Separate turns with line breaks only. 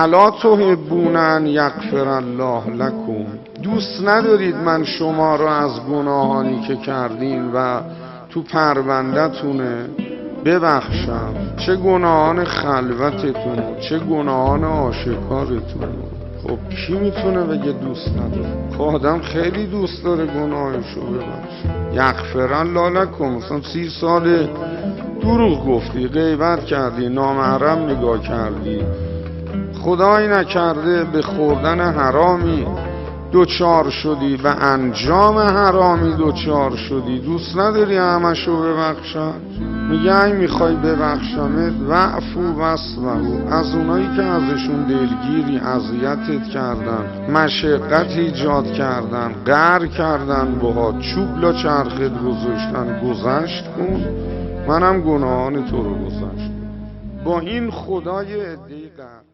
الا تحبون ان یغفر الله لکم، دوست ندارید من شما را از گناهانی که کردین و تو پرونده‌تونه ببخشم؟ چه گناهان خلوتتون، چه گناهان آشکارتون. خب کی میتونه بگه دوست نداره؟ خب آدم خیلی دوست داره گناهشو ببخشه. یغفر الله لکم، مثلا 30 سال دروغ گفتی، غیبت کردی، نامحرم نگاه کردی، خدایی نکرده به خوردن حرامی دوچار شدی، به انجام حرامی دوچار شدی، دوست نداری همشو ببخشن؟ میگه ای میخوای ببخشمت وعفو واصفحوا، از اونایی که ازشون دلگیری، اذیتت کردن، مشقت ایجاد کردن، قهر کردن باهات، چوب لا چرخت گذاشتن، گذشت کن، منم گناهان تو رو گذشت. با این خدای عده‌ای قهر